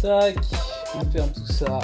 Tac, on ferme tout ça.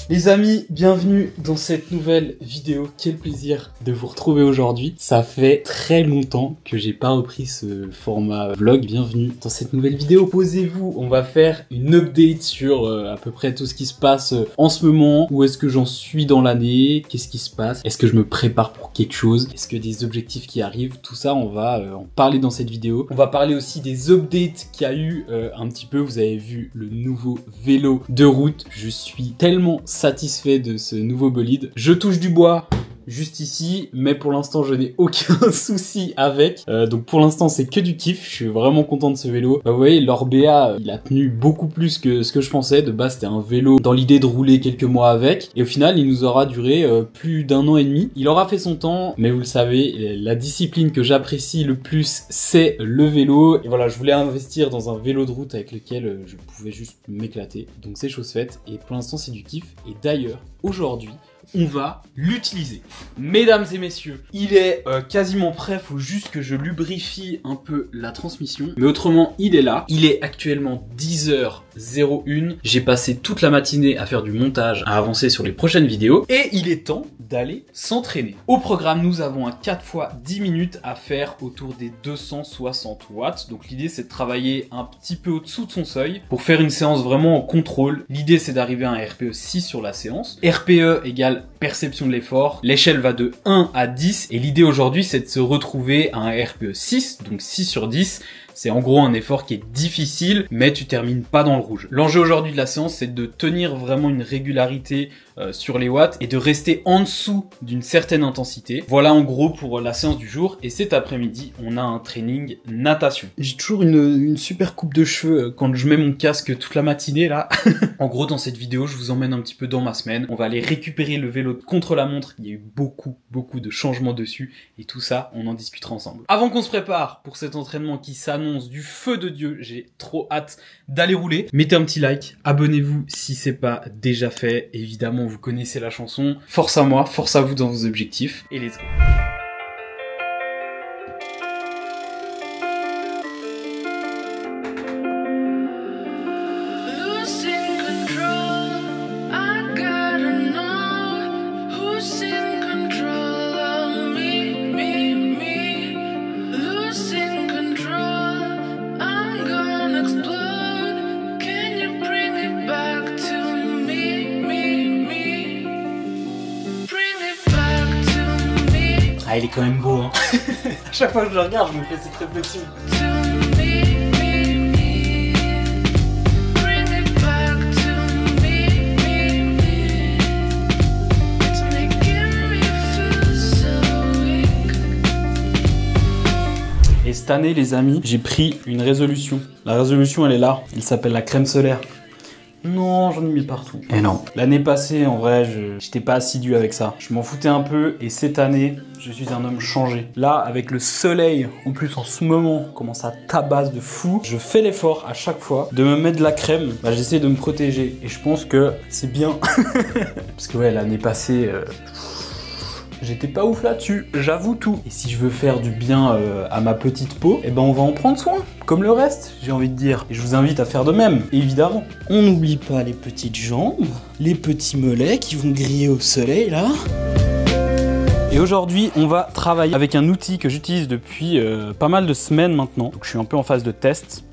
Les amis, bienvenue dans cette nouvelle vidéo. Quel plaisir de vous retrouver aujourd'hui. Ça fait très longtemps que j'ai pas repris ce format vlog. Bienvenue dans cette nouvelle vidéo. Posez-vous, on va faire une update sur à peu près tout ce qui se passe en ce moment. Où est-ce que j'en suis dans l'année? Qu'est-ce qui se passe? Est-ce que je me prépare pour quelque chose? Est-ce que des objectifs qui arrivent? Tout ça, on va en parler dans cette vidéo. On va parler aussi des updates qu'il y a eu un petit peu. Vous avez vu le nouveau vélo de route. Je suis tellement satisfait de ce nouveau bolide. Je touche du bois juste ici, mais pour l'instant je n'ai aucun souci avec. Donc pour l'instant c'est que du kiff. Je suis vraiment content de ce vélo. Vous voyez, l'Orbea, il a tenu beaucoup plus que ce que je pensais. De base c'était un vélo dans l'idée de rouler quelques mois avec, et au final il nous aura duré plus d'1 an et demi. Il aura fait son temps, mais vous le savez, la discipline que j'apprécie le plus c'est le vélo. Et voilà, je voulais investir dans un vélo de route avec lequel je pouvais juste m'éclater. Donc c'est chose faite, et pour l'instant c'est du kiff. Et d'ailleurs aujourd'hui on va l'utiliser. Mesdames et messieurs, il est quasiment prêt, faut juste que je lubrifie un peu la transmission. Mais autrement, il est là. Il est actuellement 10h01. J'ai passé toute la matinée à faire du montage, à avancer sur les prochaines vidéos. Et il est temps d'aller s'entraîner. Au programme, nous avons un 4 x 10 minutes à faire autour des 260 watts. Donc l'idée, c'est de travailler un petit peu au-dessous de son seuil pour faire une séance vraiment en contrôle. L'idée, c'est d'arriver à un RPE 6 sur la séance. RPE égale perception de l'effort. L'échelle va de 1 à 10 et l'idée aujourd'hui c'est de se retrouver à un RPE 6, donc 6 sur 10. C'est en gros un effort qui est difficile, mais tu termines pas dans le rouge. L'enjeu aujourd'hui de la séance, c'est de tenir vraiment une régularité sur les watts et de rester en dessous d'une certaine intensité. Voilà en gros pour la séance du jour. Et cet après-midi, on a un training natation. J'ai toujours une super coupe de cheveux quand je mets mon casque toute la matinée là. En gros, dans cette vidéo, je vous emmène un petit peu dans ma semaine. On va aller récupérer le vélo contre la montre. Il y a eu beaucoup de changements dessus et tout ça, on en discutera ensemble. Avant qu'on se prépare pour cet entraînement qui s'annonce du feu de Dieu, j'ai trop hâte d'aller rouler. Mettez un petit like, abonnez-vous si c'est pas déjà fait. Évidemment, vous connaissez la chanson. Force à moi, force à vous dans vos objectifs. Et let's go. Ah, il est quand même beau, hein. À chaque fois que je le regarde, je me fais cette réflexion. Et cette année, les amis, j'ai pris une résolution. La résolution, elle est là. Elle s'appelle la crème solaire. Non, j'en ai mis partout. Et non. L'année passée, en vrai, j'étais pas assidu avec ça. Je m'en foutais un peu et cette année, je suis un homme changé. Là, avec le soleil, en plus en ce moment, comment ça tabasse de fou, je fais l'effort à chaque fois de me mettre de la crème. Bah, j'essaie de me protéger et je pense que c'est bien. Parce que ouais, l'année passée... j'étais pas ouf là-dessus, j'avoue tout. Et si je veux faire du bien à ma petite peau, eh ben on va en prendre soin, comme le reste, j'ai envie de dire. Et je vous invite à faire de même, évidemment. On n'oublie pas les petites jambes, les petits mollets qui vont griller au soleil, là. Et aujourd'hui, on va travailler avec un outil que j'utilise depuis pas mal de semaines maintenant. Donc je suis un peu en phase de test.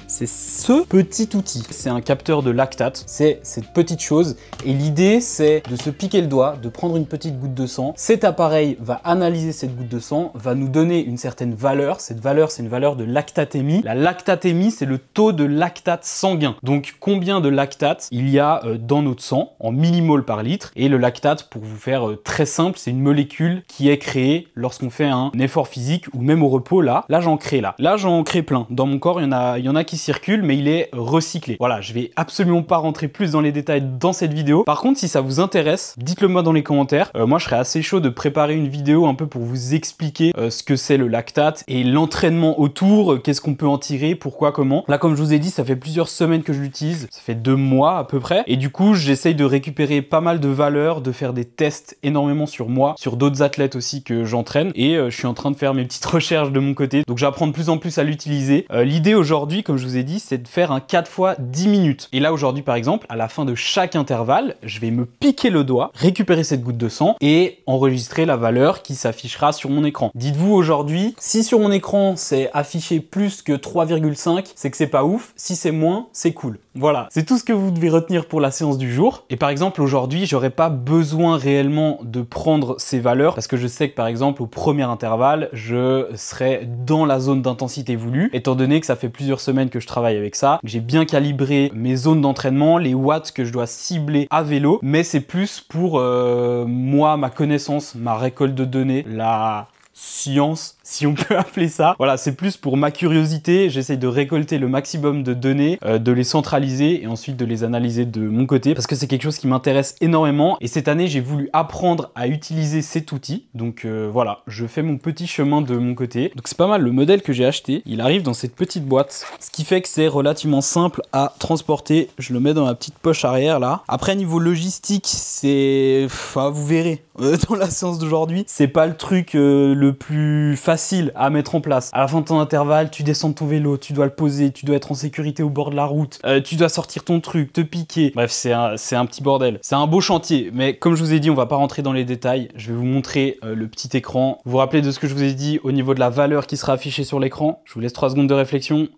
C'est ce petit outil. C'est un capteur de lactate. C'est cette petite chose. Et l'idée, c'est de se piquer le doigt, de prendre une petite goutte de sang. Cet appareil va analyser cette goutte de sang, va nous donner une certaine valeur. Cette valeur, c'est une valeur de lactatémie. La lactatémie, c'est le taux de lactate sanguin. Donc, combien de lactate il y a dans notre sang en millimoles par litre. Et le lactate, pour vous faire très simple, c'est une molécule qui est créée lorsqu'on fait un effort physique ou même au repos. Là, j'en crée là. Là, j'en crée plein. Dans mon corps, il y en a qui circule, mais il est recyclé. Voilà, je vais absolument pas rentrer plus dans les détails dans cette vidéo. Par contre, si ça vous intéresse, dites-le moi dans les commentaires. Moi, je serais assez chaud de préparer une vidéo un peu pour vous expliquer ce que c'est le lactate et l'entraînement autour, qu'est-ce qu'on peut en tirer, pourquoi, comment. Là, comme je vous ai dit, ça fait plusieurs semaines que je l'utilise. Ça fait 2 mois à peu près. Et du coup, j'essaye de récupérer pas mal de valeurs, de faire des tests énormément sur moi, sur d'autres athlètes aussi que j'entraîne. Et je suis en train de faire mes petites recherches de mon côté. Donc, j'apprends de plus en plus à l'utiliser. L'idée aujourd'hui, comme je je vous ai dit, c'est de faire un 4 fois 10 minutes. Et là, aujourd'hui, par exemple, à la fin de chaque intervalle, je vais me piquer le doigt, récupérer cette goutte de sang et enregistrer la valeur qui s'affichera sur mon écran. Dites-vous aujourd'hui, si sur mon écran, c'est affiché plus que 3,5, c'est que c'est pas ouf. Si c'est moins, c'est cool. Voilà, c'est tout ce que vous devez retenir pour la séance du jour. Et par exemple, aujourd'hui, j'aurais pas besoin réellement de prendre ces valeurs parce que je sais que par exemple, au premier intervalle, je serai dans la zone d'intensité voulue, étant donné que ça fait plusieurs semaines que je travaille avec ça. J'ai bien calibré mes zones d'entraînement, les watts que je dois cibler à vélo, mais c'est plus pour moi, ma connaissance, ma récolte de données, la science, si on peut appeler ça. Voilà, c'est plus pour ma curiosité. J'essaye de récolter le maximum de données, de les centraliser et ensuite de les analyser de mon côté parce que c'est quelque chose qui m'intéresse énormément. Et cette année, j'ai voulu apprendre à utiliser cet outil. Donc voilà, je fais mon petit chemin de mon côté. Donc c'est pas mal, le modèle que j'ai acheté, il arrive dans cette petite boîte. Ce qui fait que c'est relativement simple à transporter. Je le mets dans ma petite poche arrière là. Après, niveau logistique, c'est... Enfin, vous verrez dans la séance d'aujourd'hui. C'est pas le truc le plus facile à mettre en place. À la fin de ton intervalle, tu descends de ton vélo, tu dois le poser, tu dois être en sécurité au bord de la route, tu dois sortir ton truc, te piquer. Bref, c'est un petit bordel. C'est un beau chantier, mais comme je vous ai dit, on va pas rentrer dans les détails. Je vais vous montrer le petit écran. Vous vous rappelez de ce que je vous ai dit au niveau de la valeur qui sera affichée sur l'écran? Je vous laisse 3 secondes de réflexion. 1, 2,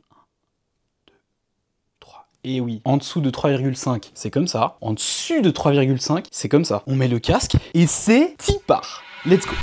3. Et oui, en dessous de 3,5, c'est comme ça. En dessus de 3,5, c'est comme ça. On met le casque et c'est part. Let's go.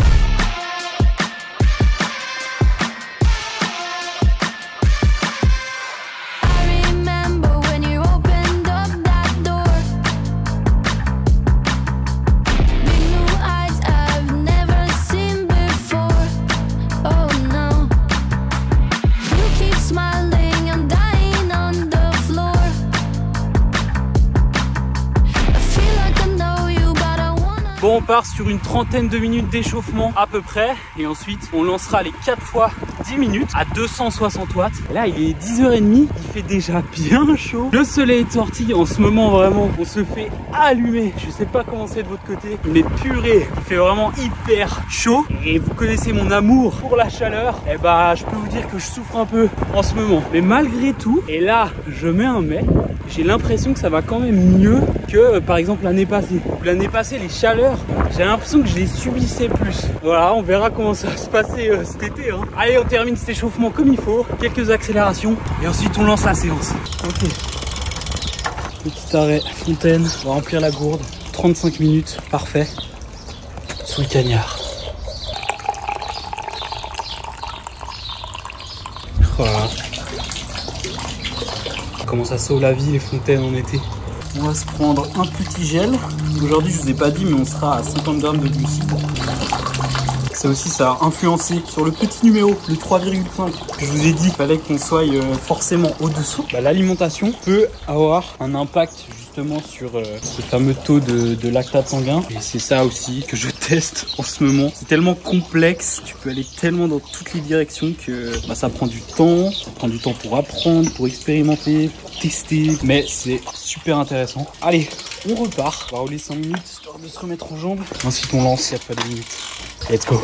Bon, on part sur une trentaine de minutes d'échauffement à peu près et ensuite on lancera les 4 fois 10 minutes à 260 watts. Et là il est 10h30, il fait déjà bien chaud. Le soleil est sorti en ce moment, vraiment on se fait allumer. Je sais pas comment c'est de votre côté, mais purée, il fait vraiment hyper chaud. Et vous connaissez mon amour pour la chaleur, et bah je peux vous dire que je souffre un peu en ce moment. Mais malgré tout, et là je mets un mais, j'ai l'impression que ça va quand même mieux que par exemple l'année passée. L'année passée, les chaleurs, j'ai l'impression que je les subissais plus. Voilà, on verra comment ça va se passer cet été. Hein. Allez, on termine cet échauffement comme il faut. Quelques accélérations et ensuite on lance la séance. Ok. Petit arrêt fontaine, on va remplir la gourde. 35 minutes, parfait. Sous le cagnard. Voilà. Comment ça sauve la vie les fontaines en été. On va se prendre un petit gel. Aujourd'hui, je vous ai pas dit, mais on sera à 50 grammes de glucides. Ça aussi, ça a influencé sur le petit numéro, le 3,5. Je vous ai dit qu'il fallait qu'on soit forcément au-dessous. Bah, l'alimentation peut avoir un impact justement sur ce fameux taux de lactate sanguin. Et c'est ça aussi que je teste en ce moment. C'est tellement complexe, tu peux aller tellement dans toutes les directions que bah, ça prend du temps. Ça prend du temps pour apprendre, pour expérimenter, pour tester. Mais c'est super intéressant. Allez, on repart. On va rouler 5 minutes histoire de se remettre en jambes. Ensuite, on lance 4 fois 2 minutes. Let's go.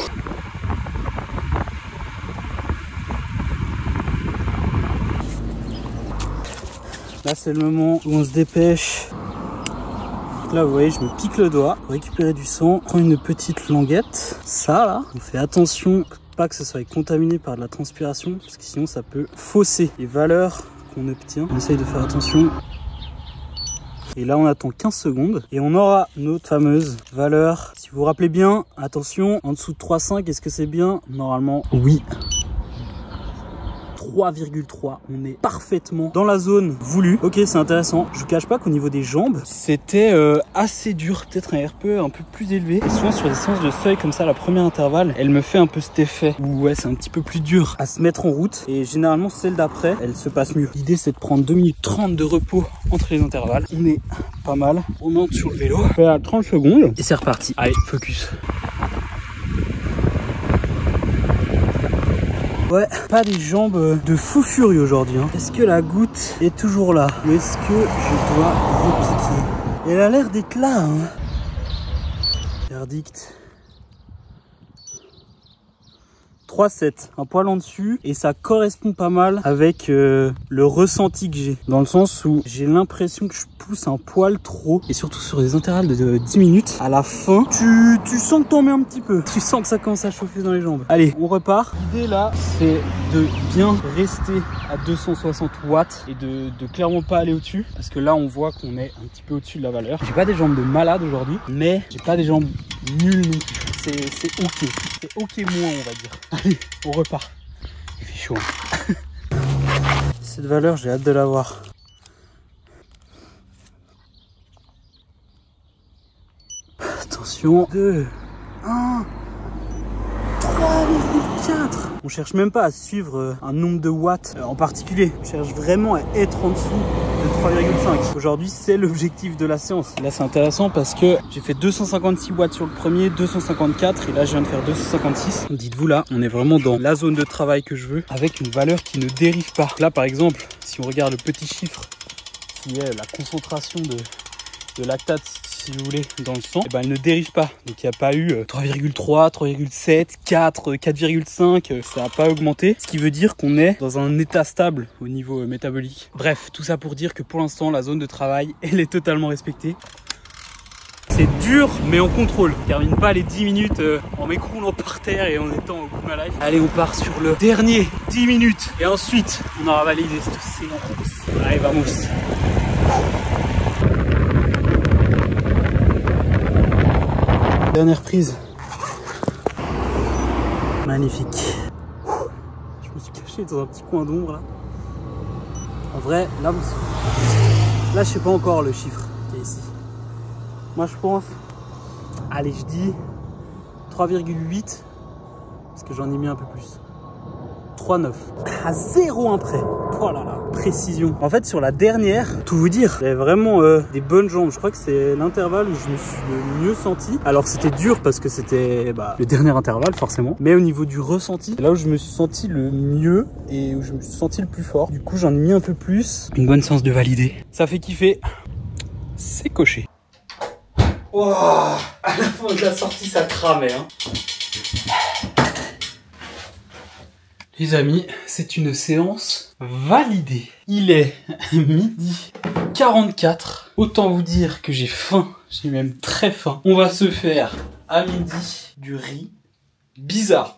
Là, c'est le moment où on se dépêche. Là, vous voyez, je me pique le doigt pour récupérer du sang. Prends une petite languette. Ça, là, on fait attention pas que ce soit contaminé par de la transpiration, parce que sinon, ça peut fausser les valeurs qu'on obtient. On essaye de faire attention. Et là, on attend 15 secondes et on aura notre fameuse valeur. Si vous vous rappelez bien, attention, en dessous de 3,5, est-ce que c'est bien? Normalement, oui. 3,3, on est parfaitement dans la zone voulue. Ok, c'est intéressant. Je vous cache pas qu'au niveau des jambes, c'était assez dur, peut-être un RPE un peu plus élevé. Et souvent sur des séances de seuil comme ça, la première intervalle, elle me fait un peu cet effet où ouais, c'est un petit peu plus dur à se mettre en route. Et généralement, celle d'après, elle se passe mieux. L'idée, c'est de prendre 2 minutes 30 de repos entre les intervalles. On est pas mal. On monte sur le vélo. On fait à 30 secondes et c'est reparti. Allez, focus. Ouais, pas des jambes de fou furieux aujourd'hui. Hein. Est-ce que la goutte est toujours là? Ou est-ce que je dois repiquer? Elle a l'air d'être là. Hein. Verdict. 3,7, un poil en dessus, et ça correspond pas mal avec le ressenti que j'ai, dans le sens où j'ai l'impression que je pousse un poil trop, et surtout sur des intervalles de 10 minutes, à la fin, tu sens que t'en mets un petit peu, tu sens que ça commence à chauffer dans les jambes. Allez, on repart. L'idée là, c'est de bien rester à 260 watts et de clairement pas aller au-dessus, parce que là on voit qu'on est un petit peu au-dessus de la valeur. J'ai pas des jambes de malade aujourd'hui, mais j'ai pas des jambes nulles non plus. C'est ok, c'est ok moins on va dire. Allez, on repart. Il fait chaud. Cette valeur, j'ai hâte de la voir. Attention, 2, 1, 3,4. On cherche même pas à suivre un nombre de watts en particulier. On cherche vraiment à être en dessous de 3,5. Aujourd'hui, c'est l'objectif de la séance. Là, c'est intéressant parce que j'ai fait 256 watts sur le premier, 254 et là, je viens de faire 256. Dites-vous là, on est vraiment dans la zone de travail que je veux avec une valeur qui ne dérive pas. Là, par exemple, si on regarde le petit chiffre qui est la concentration de lactate, si vous voulez, dans le sang, et ben elle ne dérive pas. Donc il n'y a pas eu 3,3, 3,7, 4, 4,5, ça n'a pas augmenté. Ce qui veut dire qu'on est dans un état stable au niveau métabolique. Bref, tout ça pour dire que pour l'instant, la zone de travail, elle est totalement respectée. C'est dur, mais on contrôle. On termine pas les 10 minutes en m'écroulant par terre et en étant au bout de ma life. Allez, on part sur le dernier 10 minutes. Et ensuite, on aura validé cette séance. Allez, vamos. Dernière prise. Magnifique. Je me suis caché dans un petit coin d'ombre là. En vrai, là, je sais pas encore le chiffre qui est ici. Moi je pense, allez je dis 3,8 parce que j'en ai mis un peu plus. 3,9 à 0,1 près. Oh là là, précision. En fait sur la dernière, tout vous dire, j'avais vraiment des bonnes jambes. Je crois que c'est l'intervalle où je me suis le mieux senti. Alors c'était dur parce que c'était le dernier intervalle forcément. Mais au niveau du ressenti, c'est là où je me suis senti le mieux et où je me suis senti le plus fort. Du coup j'en ai mis un peu plus. Une bonne séance de valider. Ça fait kiffer. C'est coché. Wow, à la fin de la sortie, ça cramait. Hein. Les amis, c'est une séance validée. Il est midi 44. Autant vous dire que j'ai faim. J'ai même très faim. On va se faire à midi du riz. Bizarre.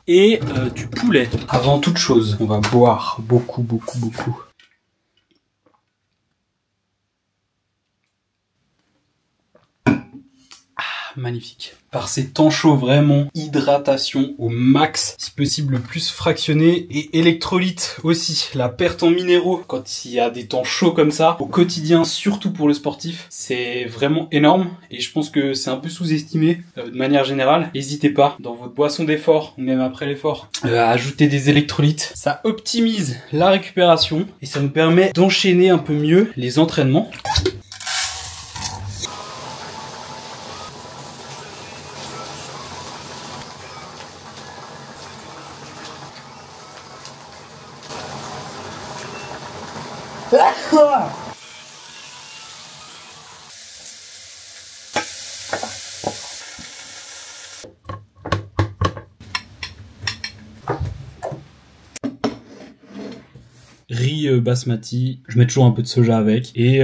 Et du poulet. Avant toute chose, on va boire beaucoup. Magnifique. Par ces temps chauds, vraiment, hydratation au max, si possible le plus fractionné, et électrolytes aussi, la perte en minéraux quand il y a des temps chauds comme ça, au quotidien, surtout pour le sportif, c'est vraiment énorme, et je pense que c'est un peu sous-estimé de manière générale. N'hésitez pas, dans votre boisson d'effort, ou même après l'effort, à ajouter des électrolytes. Ça optimise la récupération, et ça nous permet d'enchaîner un peu mieux les entraînements. Riz basmati, je mets toujours un peu de soja avec, et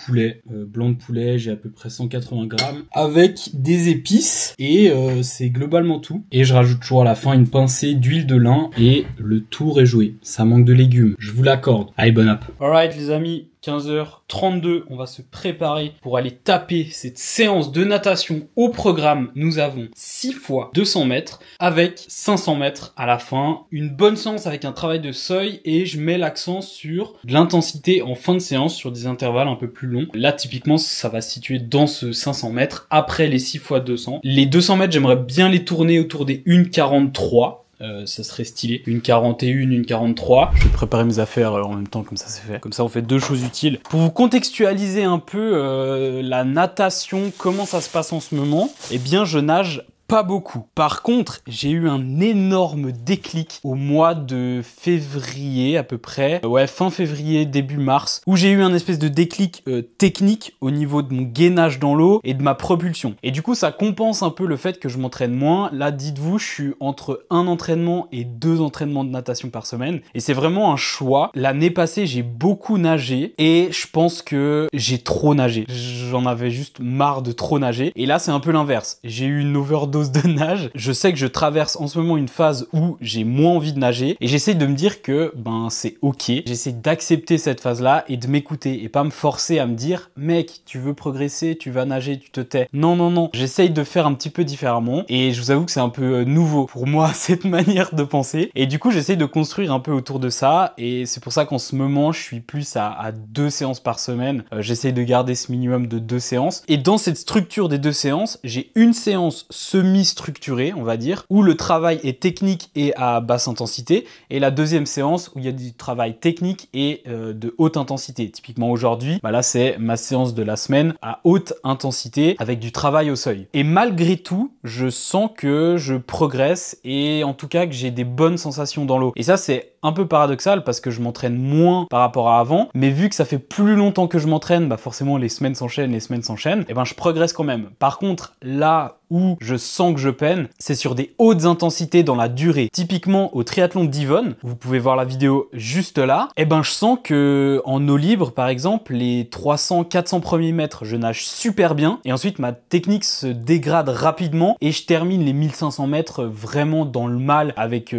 poulet, blanc de poulet, j'ai à peu près 180 grammes, avec des épices, et c'est globalement tout. Et je rajoute toujours à la fin une pincée d'huile de lin, et le tour est joué. Ça manque de légumes, je vous l'accorde. Allez, bon app. Alright les amis, 15h32, on va se préparer pour aller taper cette séance de natation. Au programme, nous avons 6 fois 200 mètres avec 500 mètres à la fin. Une bonne séance avec un travail de seuil et je mets l'accent sur de l'intensité en fin de séance sur des intervalles un peu plus longs. Là, typiquement, ça va se situer dans ce 500 mètres après les 6 fois 200. Les 200 mètres, j'aimerais bien les tourner autour des 1,43. Ça serait stylé. Une 41, une 43. Je vais préparer mes affaires en même temps, comme ça c'est fait. Comme ça on fait deux choses utiles. Pour vous contextualiser un peu la natation, comment ça se passe en ce moment, eh bien je nage pas beaucoup. Par contre, j'ai eu un énorme déclic au mois de février à peu près. Ouais, fin février, début mars, où j'ai eu un espèce de déclic technique au niveau de mon gainage dans l'eau et de ma propulsion. Et du coup, ça compense un peu le fait que je m'entraîne moins. Là, dites-vous, je suis entre un entraînement et 2 entraînements de natation par semaine. Et c'est vraiment un choix. L'année passée, j'ai beaucoup nagé et je pense que j'ai trop nagé. J'en avais juste marre de trop nager. Et là, c'est un peu l'inverse. J'ai eu une overdose de nage. Je sais que je traverse en ce moment une phase où j'ai moins envie de nager et j'essaie de me dire que c'est ok. J'essaie d'accepter cette phase-là et de m'écouter et pas me forcer à me dire mec, tu veux progresser, tu vas nager, tu te tais. Non, non, non. J'essaye de faire un petit peu différemment et je vous avoue que c'est un peu nouveau pour moi cette manière de penser. Et du coup, j'essaie de construire un peu autour de ça et c'est pour ça qu'en ce moment, je suis plus à 2 séances par semaine. J'essaie de garder ce minimum de 2 séances. Et dans cette structure des 2 séances, j'ai une séance semi-structurée, on va dire, où le travail est technique et à basse intensité, et la deuxième séance où il y a du travail technique et de haute intensité. Typiquement aujourd'hui, là c'est ma séance de la semaine à haute intensité avec du travail au seuil. Et malgré tout, je sens que je progresse et en tout cas que j'ai des bonnes sensations dans l'eau. Et ça c'est un peu paradoxal parce que je m'entraîne moins par rapport à avant, mais vu que ça fait plus longtemps que je m'entraîne, forcément les semaines s'enchaînent, et je progresse quand même. Par contre, là où je sens que je peine, c'est sur des hautes intensités dans la durée. Typiquement au triathlon d'Yvonne, vous pouvez voir la vidéo juste là, je sens que en eau libre par exemple, les 300-400 premiers mètres, je nage super bien et ensuite ma technique se dégrade rapidement et je termine les 1500 mètres vraiment dans le mal avec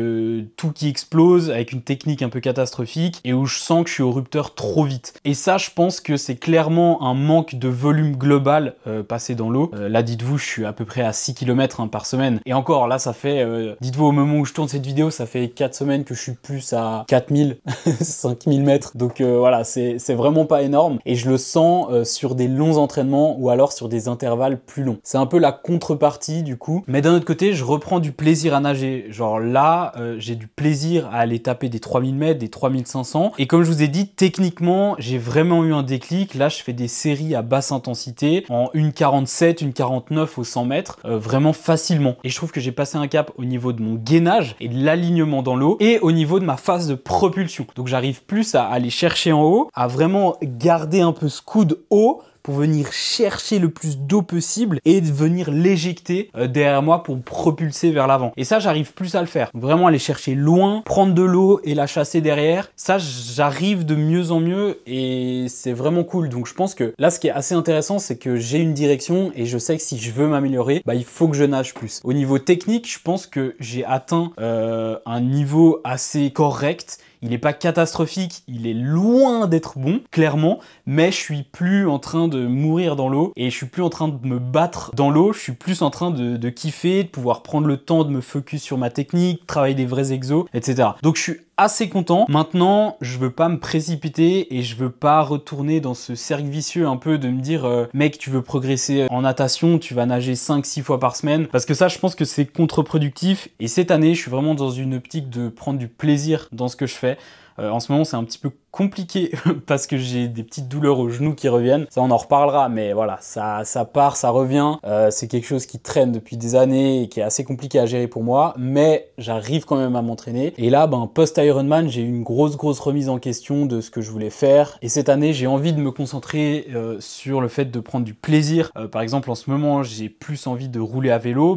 tout qui explose, avec une technique un peu catastrophique et où je sens que je suis au rupteur trop vite. Et ça, je pense que c'est clairement un manque de volume global passé dans l'eau. Là, dites-vous, je suis à peu près à 6 km par semaine. Et encore, là, ça fait, dites-vous, au moment où je tourne cette vidéo, ça fait 4 semaines que je suis plus à 4000, 5000 mètres. Donc voilà, c'est vraiment pas énorme. Et je le sens sur des longs entraînements ou alors sur des intervalles plus longs. C'est un peu la contrepartie du coup. Mais d'un autre côté, je reprends du plaisir à nager. Genre là, j'ai du plaisir à aller taper des 3000 mètres, des 3500. Et comme je vous ai dit, techniquement, j'ai vraiment eu un déclic. Là, je fais des séries à basse intensité en 1,47, 1,49 au 100 mètres, vraiment facilement. Et je trouve que j'ai passé un cap au niveau de mon gainage et de l'alignement dans l'eau et au niveau de ma phase de propulsion. Donc j'arrive plus à aller chercher en haut, à vraiment garder un peu ce coude haut pour venir chercher le plus d'eau possible et de venir l'éjecter derrière moi pour me propulser vers l'avant. Et ça, j'arrive plus à le faire. Vraiment aller chercher loin, prendre de l'eau et la chasser derrière. Ça, j'arrive de mieux en mieux et c'est vraiment cool. Donc je pense que là, ce qui est assez intéressant, c'est que j'ai une direction et je sais que si je veux m'améliorer, il faut que je nage plus. Au niveau technique, je pense que j'ai atteint un niveau assez correct. Il n'est pas catastrophique, il est loin d'être bon, clairement, mais je suis plus en train de mourir dans l'eau et je suis plus en train de me battre dans l'eau, je suis plus en train de kiffer, de pouvoir prendre le temps de me focus sur ma technique, travailler des vrais exos, etc. Donc je suis assez content. Maintenant, je veux pas me précipiter et je veux pas retourner dans ce cercle vicieux un peu de me dire mec, tu veux progresser en natation, tu vas nager 5-6 fois par semaine, parce que ça, je pense que c'est contre-productif. Et cette année, je suis vraiment dans une optique de prendre du plaisir dans ce que je fais. En ce moment, c'est un petit peu compliqué parce que j'ai des petites douleurs aux genoux qui reviennent. Ça, on en reparlera, mais voilà, ça part, ça revient. C'est quelque chose qui traîne depuis des années et qui est assez compliqué à gérer pour moi, mais j'arrive quand même à m'entraîner. Et là, post-Ironman, j'ai eu une grosse remise en question de ce que je voulais faire. Et cette année, j'ai envie de me concentrer sur le fait de prendre du plaisir. Par exemple, en ce moment, j'ai plus envie de rouler à vélo.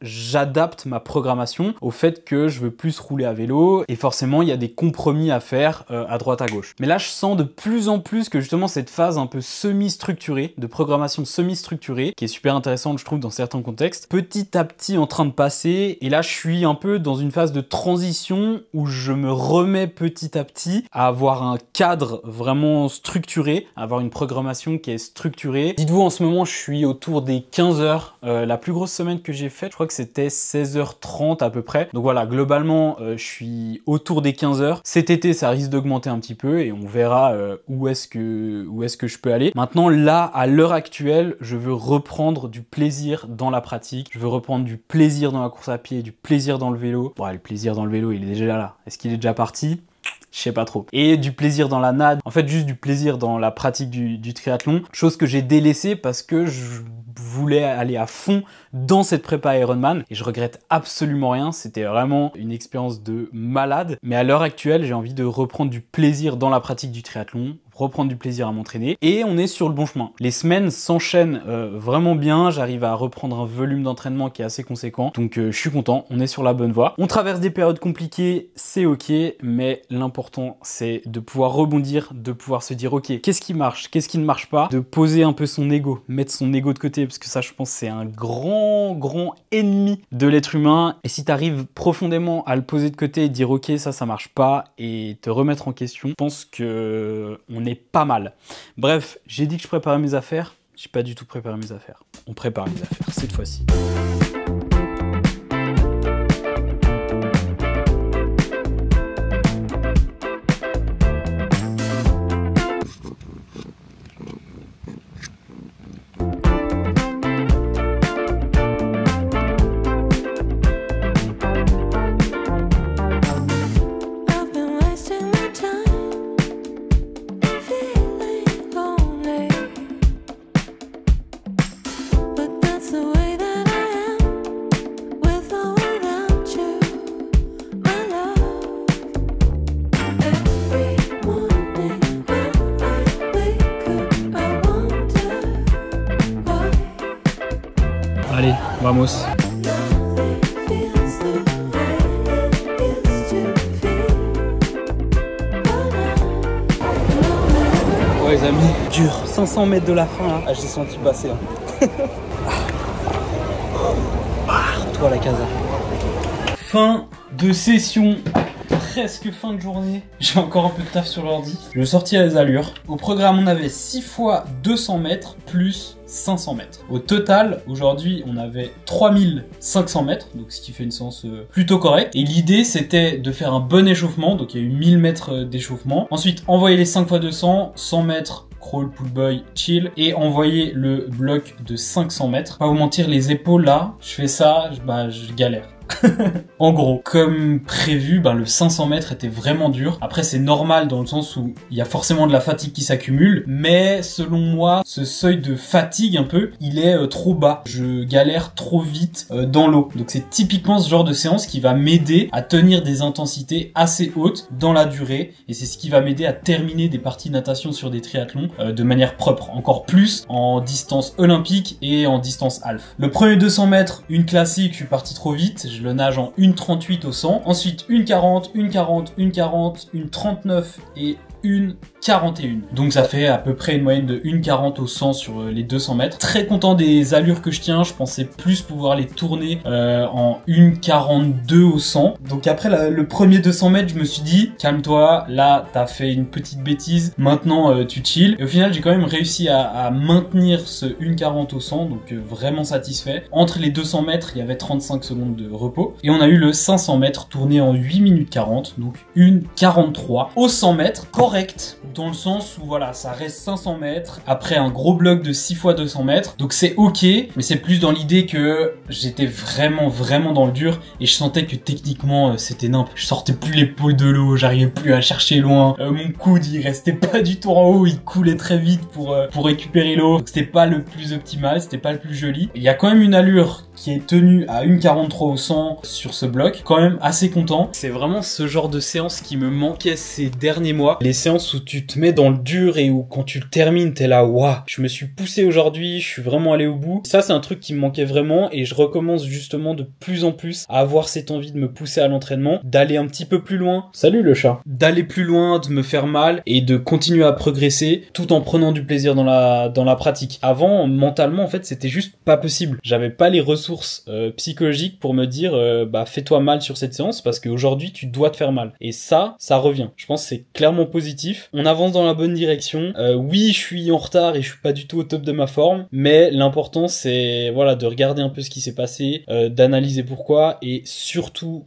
J'adapte ma programmation au fait que je veux plus rouler à vélo. Et forcément, il y a des compromis à faire à droite à gauche. Mais là, je sens de plus en plus que justement cette phase un peu semi-structurée, de programmation semi-structurée, qui est super intéressante, je trouve, dans certains contextes, petit à petit en train de passer. Et là, je suis un peu dans une phase de transition où je me remets petit à petit à avoir un cadre vraiment structuré, à avoir une programmation qui est structurée. Dites-vous, en ce moment, je suis autour des 15 heures. La plus grosse semaine que j'ai faite, je crois que c'était 16h30 à peu près. Donc voilà, globalement, je suis autour des 15 heures. Cet été, ça risque d'augmenter un petit peu et on verra où est-ce que je peux aller. Maintenant, là, à l'heure actuelle, je veux reprendre du plaisir dans la pratique. Je veux reprendre du plaisir dans la course à pied, du plaisir dans le vélo. Le plaisir dans le vélo, il est déjà là. Est-ce qu'il est déjà parti ? je sais pas trop. Et du plaisir dans la nade, en fait juste du plaisir dans la pratique du triathlon, chose que j'ai délaissée parce que je voulais aller à fond dans cette prépa Ironman et je regrette absolument rien, c'était vraiment une expérience de malade, mais à l'heure actuelle j'ai envie de reprendre du plaisir dans la pratique du triathlon, reprendre du plaisir à m'entraîner et on est sur le bon chemin. Les semaines s'enchaînent vraiment bien, j'arrive à reprendre un volume d'entraînement qui est assez conséquent, donc je suis content, on est sur la bonne voie. On traverse des périodes compliquées, c'est ok, mais l'important c'est de pouvoir rebondir, de pouvoir se dire ok, qu'est-ce qui marche, qu'est-ce qui ne marche pas, de poser un peu son ego, mettre son ego de côté, parce que ça je pense c'est un grand ennemi de l'être humain, et si tu arrives profondément à le poser de côté et dire ok ça marche pas et te remettre en question, je pense que on est pas mal. Bref, j'ai dit que je préparais mes affaires, j'ai pas du tout préparé mes affaires. On prépare les affaires cette fois-ci. Allez, vamos. Ouais les amis, dur. 500 mètres de la fin là. Ah, j'ai senti passer. Toi la casa. Fin de session. Presque fin de journée. J'ai encore un peu de taf sur l'ordi. Je vais sortir les allures. Au programme, on avait 6 fois 200 mètres plus 500 mètres. Au total, aujourd'hui, on avait 3500 mètres, donc ce qui fait une séance plutôt correcte. Et l'idée, c'était de faire un bon échauffement. Donc il y a eu 1000 mètres d'échauffement. Ensuite, envoyer les 5 fois 200, 100 mètres. Crawl, pull boy, chill, et envoyer le bloc de 500 mètres. Pas vous mentir, les épaules là, je fais ça, je galère. En gros, comme prévu, le 500 mètres était vraiment dur. Après, c'est normal dans le sens où il y a forcément de la fatigue qui s'accumule, mais selon moi, ce seuil de fatigue un peu, il est trop bas. Je galère trop vite dans l'eau. Donc c'est typiquement ce genre de séance qui va m'aider à tenir des intensités assez hautes dans la durée, et c'est ce qui va m'aider à terminer des parties de natation sur des triathlons de manière propre, encore plus en distance olympique et en distance half. Le premier 200 mètres, une classique, je suis parti trop vite. Je le nage en 1,38 au 100. Ensuite, 1,40, 1,40, 1,40, 1,39 et 1,41. Donc ça fait à peu près une moyenne de 1,40 au 100 sur les 200 mètres. Très content des allures que je tiens. Je pensais plus pouvoir les tourner en 1,42 au 100. Donc après le premier 200 mètres, je me suis dit, calme-toi, là t'as fait une petite bêtise, maintenant tu chill. Et au final, j'ai quand même réussi à maintenir ce 1,40 au 100, donc vraiment satisfait. Entre les 200 mètres, il y avait 35 secondes de repos. Et on a eu le 500 mètres tourné en 8 minutes 40, donc 1,43 au 100 mètres. Correct, dans le sens où voilà, ça reste 500 mètres après un gros bloc de 6 fois 200 mètres, donc c'est ok, mais c'est plus dans l'idée que j'étais vraiment dans le dur et je sentais que techniquement c'était nimp. Je sortais plus l'épaule de l'eau, j'arrivais plus à chercher loin, mon coude il restait pas du tout en haut, il coulait très vite pour récupérer l'eau, donc c'était pas le plus optimal, c'était pas le plus joli. Il y a quand même une allure qui est tenue à 1,43 au 100 sur ce bloc, quand même assez content. C'est vraiment ce genre de séance qui me manquait ces derniers mois. Les séances où tu te mets dans le dur et où quand tu le termines, t'es là, waouh, je me suis poussé aujourd'hui, je suis vraiment allé au bout. Ça, c'est un truc qui me manquait vraiment et je recommence justement de plus en plus à avoir cette envie de me pousser à l'entraînement, d'aller un petit peu plus loin. Salut le chat. D'aller plus loin, de me faire mal et de continuer à progresser tout en prenant du plaisir dans la pratique. Avant, mentalement, en fait, c'était juste pas possible. J'avais pas les ressources psychologiques pour me dire, fais-toi mal sur cette séance parce qu'aujourd'hui, tu dois te faire mal. Et ça revient. Je pense que c'est clairement positif. On avance dans la bonne direction. Oui, je suis en retard et je suis pas du tout au top de ma forme, mais l'important c'est voilà de regarder un peu ce qui s'est passé, d'analyser pourquoi et surtout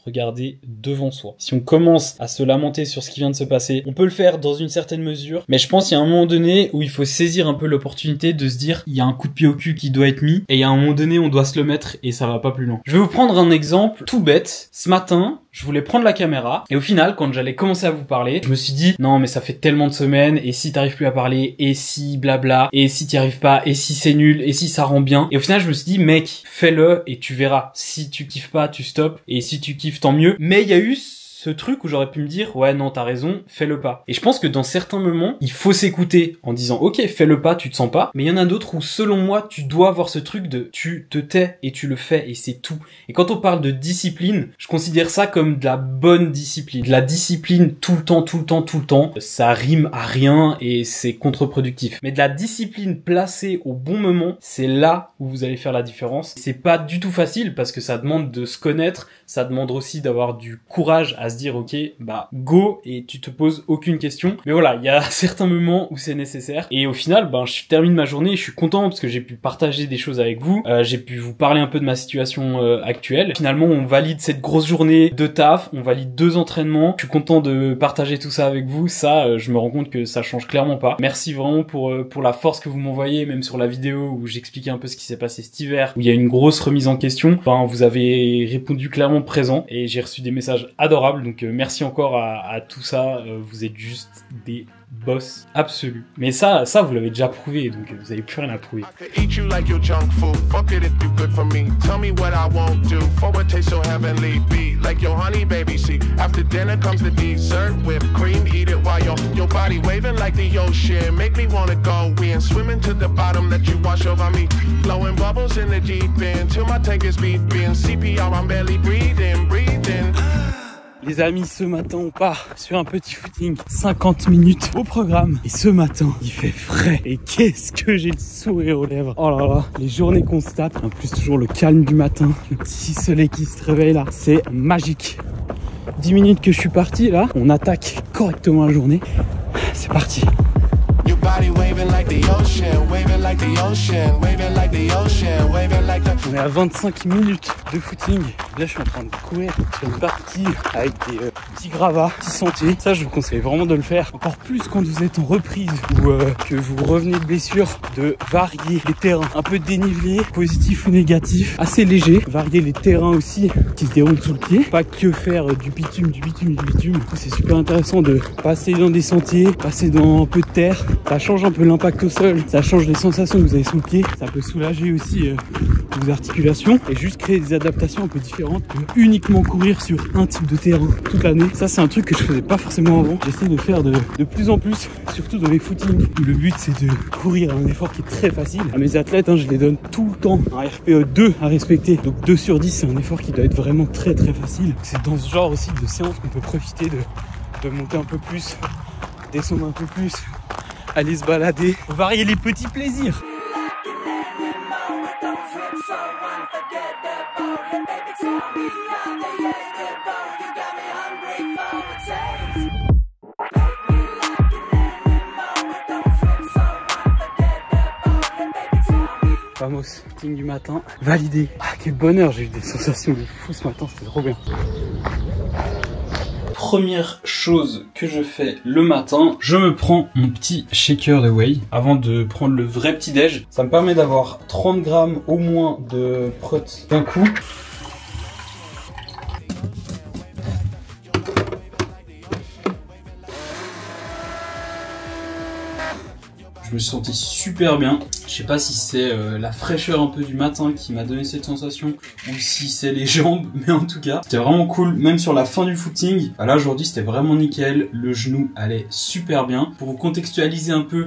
regarder devant soi. Si on commence à se lamenter sur ce qui vient de se passer, on peut le faire dans une certaine mesure, mais je pense qu'il y a un moment donné où il faut saisir un peu l'opportunité de se dire il y a un coup de pied au cul qui doit être mis et il y et à un moment donné on doit se le mettre et ça va pas plus loin. Je vais vous prendre un exemple tout bête. Ce matin, je voulais prendre la caméra et au final, quand j'allais commencer à vous parler, je me suis dit non mais ça fait tellement de semaines et si t'arrives plus à parler et si blabla et si t'y arrives pas et si c'est nul et si ça rend bien. Et au final, je me suis dit mec, fais-le et tu verras. Si tu kiffes pas, tu stops et si tu kiffes, tant mieux. Mais il y a eu ce truc où j'aurais pu me dire ouais non t'as raison, fais-le pas. Et je pense que dans certains moments il faut s'écouter en disant ok fais-le pas, tu te sens pas, mais il y en a d'autres où selon moi tu dois avoir ce truc de tu te tais et tu le fais et c'est tout. Et quand on parle de discipline, je considère ça comme de la bonne discipline, de la discipline tout le temps, ça rime à rien et c'est contre-productif. Mais de la discipline placée au bon moment, c'est là où vous allez faire la différence. C'est pas du tout facile parce que ça demande de se connaître, ça demande aussi d'avoir du courage à se dire ok bah go et tu te poses aucune question. Mais voilà, il y a certains moments où c'est nécessaire et au final ben je termine ma journée et je suis content parce que j'ai pu partager des choses avec vous, j'ai pu vous parler un peu de ma situation actuelle. Finalement on valide cette grosse journée de taf, on valide 2 entraînements, je suis content de partager tout ça avec vous. Ça je me rends compte que ça change clairement pas. Merci vraiment pour la force que vous m'envoyez, même sur la vidéo où j'expliquais un peu ce qui s'est passé cet hiver, où il y a une grosse remise en question. Ben vous avez répondu clairement présent et j'ai reçu des messages adorables. Donc merci encore à tout ça, vous êtes juste des boss absolus. Mais ça vous l'avez déjà prouvé, donc vous avez plus rien à prouver. Les amis, ce matin on part sur un petit footing, 50 minutes au programme. Et ce matin, il fait frais. Et qu'est-ce que j'ai le sourire aux lèvres. Oh là là, les journées qu'on se tape. En plus, toujours le calme du matin. Le petit soleil qui se réveille là, c'est magique. 10 minutes que je suis parti là, on attaque correctement la journée. C'est parti. On est à 25 minutes de footing. Là je suis en train de courir sur une partie avec des petits gravats, petits sentiers. Ça je vous conseille vraiment de le faire. Encore plus quand vous êtes en reprise ou que vous revenez de blessure, de varier les terrains. Un peu dénivelé, positif ou négatif, assez léger. Varier les terrains aussi qui se déroulent sous le pied. Pas que faire du bitume. C'est super intéressant de passer dans des sentiers, passer dans un peu de terre. Ça change un peu l'impact au sol, ça change les sensations que vous avez sous le pied. Ça peut soulager aussi vos articulations et juste créer des adaptations un peu différentes que uniquement courir sur un type de terrain toute l'année. Ça c'est un truc que je faisais pas forcément avant. J'essaie de faire de plus en plus, surtout dans les footings où le but c'est de courir à un effort qui est très facile. À mes athlètes, je les donne tout le temps un RPE 2 à respecter. Donc 2 sur 10 c'est un effort qui doit être vraiment très facile. C'est dans ce genre aussi de séance qu'on peut profiter de monter un peu plus, descendre un peu plus, aller se balader, varier les petits plaisirs. Vamos, footing du matin, validé. Ah quel bonheur, j'ai eu des sensations de fou ce matin, c'était trop bien. Première chose que je fais le matin, je me prends mon petit shaker de whey avant de prendre le vrai petit déj. Ça me permet d'avoir 30 grammes au moins de prot d'un coup. Je me suis senti super bien. Je sais pas si c'est la fraîcheur un peu du matin qui m'a donné cette sensation ou si c'est les jambes, mais en tout cas c'était vraiment cool. Même sur la fin du footing, là aujourd'hui c'était vraiment nickel. Le genou allait super bien. Pour vous contextualiser un peu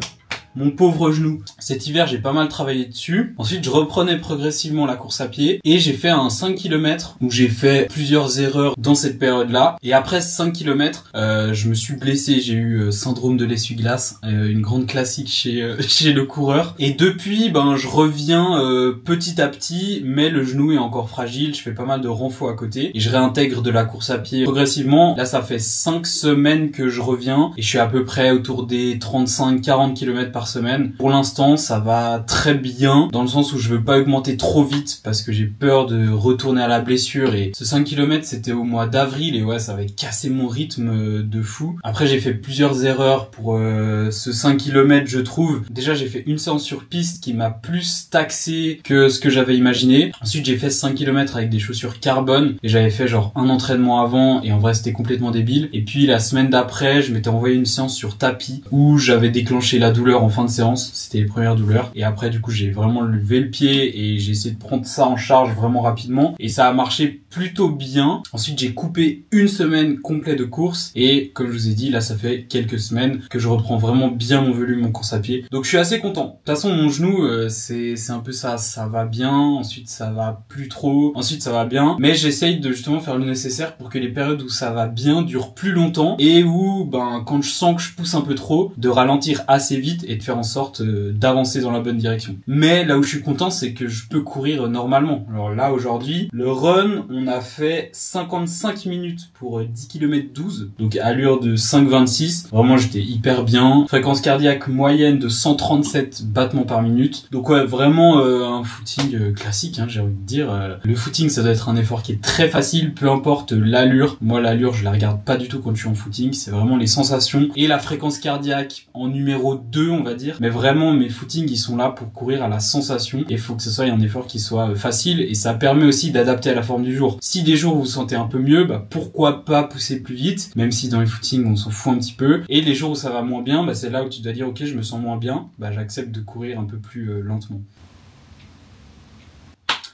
mon pauvre genou, cet hiver j'ai pas mal travaillé dessus. Ensuite je reprenais progressivement la course à pied et j'ai fait un 5 km où j'ai fait plusieurs erreurs dans cette période là. Et après 5 km je me suis blessé, j'ai eu syndrome de l'essuie-glace, une grande classique chez le coureur. Et depuis je reviens petit à petit, mais le genou est encore fragile, je fais pas mal de renfo à côté et je réintègre de la course à pied progressivement. Là ça fait 5 semaines que je reviens et je suis à peu près autour des 35-40 km par par semaine. Pour l'instant, ça va très bien, dans le sens où je veux pas augmenter trop vite parce que j'ai peur de retourner à la blessure, et ce 5 km c'était au mois d'avril et ouais, ça avait cassé mon rythme de fou. Après, j'ai fait plusieurs erreurs pour ce 5 km, je trouve. Déjà, j'ai fait une séance sur piste qui m'a plus taxé que ce que j'avais imaginé. Ensuite, j'ai fait 5 km avec des chaussures carbone et j'avais fait genre un entraînement avant et en vrai, c'était complètement débile. Et puis, la semaine d'après, je m'étais envoyé une séance sur tapis où j'avais déclenché la douleur en fin de séance. C'était les premières douleurs. Et après, du coup, j'ai vraiment levé le pied et j'ai essayé de prendre ça en charge vraiment rapidement. Et ça a marché plutôt bien. Ensuite, j'ai coupé une semaine complète de course et comme je vous ai dit, là, ça fait quelques semaines que je reprends vraiment bien mon volume en course à pied. Donc, je suis assez content. De toute façon, mon genou, c'est un peu ça. Ça va bien. Ensuite, ça va plus trop. Ensuite, ça va bien. Mais j'essaye de justement faire le nécessaire pour que les périodes où ça va bien durent plus longtemps et où, ben, quand je sens que je pousse un peu trop, de ralentir assez vite et de faire en sorte d'avancer dans la bonne direction. Mais là où je suis content, c'est que je peux courir normalement. Alors là, aujourd'hui, le run, on a fait 55 minutes pour 10 km 12. Donc, allure de 5,26. Vraiment, j'étais hyper bien. Fréquence cardiaque moyenne de 137 battements par minute. Donc ouais, vraiment un footing classique, hein, j'ai envie de dire. Le footing, ça doit être un effort qui est très facile, peu importe l'allure. Moi, l'allure, je la regarde pas du tout quand je suis en footing. C'est vraiment les sensations et la fréquence cardiaque en numéro 2, on va dire. Mais vraiment, mes footings, ils sont là pour courir à la sensation. Et il faut que ce soit un effort qui soit facile. Et ça permet aussi d'adapter à la forme du jour. Si des jours vous vous sentez un peu mieux, bah pourquoi pas pousser plus vite, même si dans les footings, on s'en fout un petit peu. Et les jours où ça va moins bien, bah c'est là où tu dois dire, ok, je me sens moins bien, bah j'accepte de courir un peu plus lentement.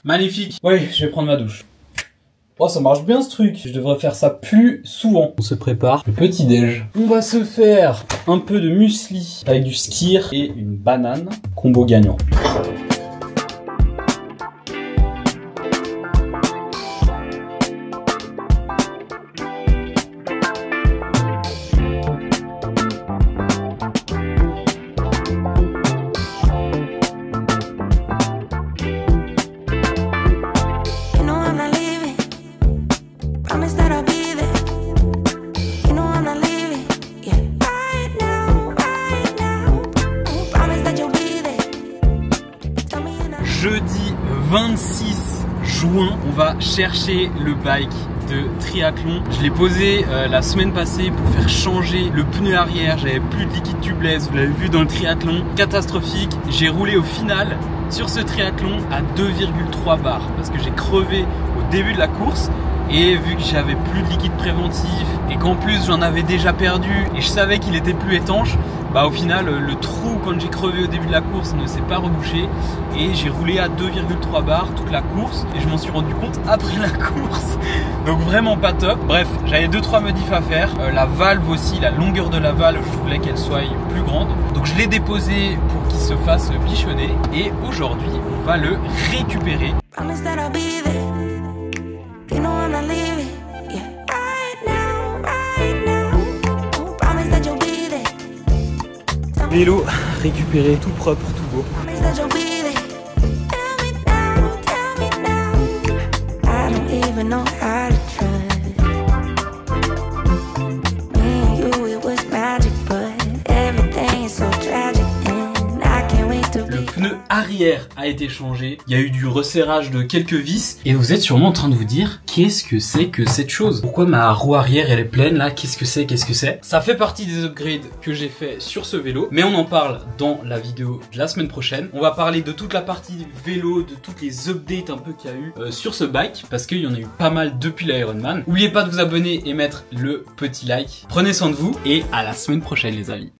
Magnifique. Oui, je vais prendre ma douche. Oh, ça marche bien ce truc. Je devrais faire ça plus souvent. On se prépare le petit déj. On va se faire un peu de muesli avec du skyr et une banane. Combo gagnant. Jeudi 26 juin, on va chercher le bike de triathlon. Je l'ai posé la semaine passée pour faire changer le pneu arrière. J'avais plus de liquide tubeless, vous l'avez vu dans le triathlon. Catastrophique. J'ai roulé au final sur ce triathlon à 2,3 bars parce que j'ai crevé au début de la course. Et vu que j'avais plus de liquide préventif et qu'en plus j'en avais déjà perdu et je savais qu'il était plus étanche, bah au final le trou quand j'ai crevé au début de la course ne s'est pas rebouché et j'ai roulé à 2,3 bars toute la course et je m'en suis rendu compte après la course. Donc vraiment pas top. Bref, j'avais 2-3 modifs à faire. La valve aussi, la longueur de la valve, je voulais qu'elle soit plus grande. Donc je l'ai déposé pour qu'il se fasse bichonner et aujourd'hui on va le récupérer. Vélo récupéré, tout propre, tout beau. Le pneu arrière a été changé, il y a eu du resserrage de quelques vis et vous êtes sûrement en train de vous dire qu'est-ce que c'est que cette chose? Pourquoi ma roue arrière elle est pleine là? Qu'est-ce que c'est? Ça fait partie des upgrades que j'ai fait sur ce vélo, mais on en parle dans la vidéo de la semaine prochaine. On va parler de toute la partie vélo, de toutes les updates un peu qu'il y a eu sur ce bike parce qu'il y en a eu pas mal depuis l'Ironman. N'oubliez pas de vous abonner et mettre le petit like. Prenez soin de vous et à la semaine prochaine les amis.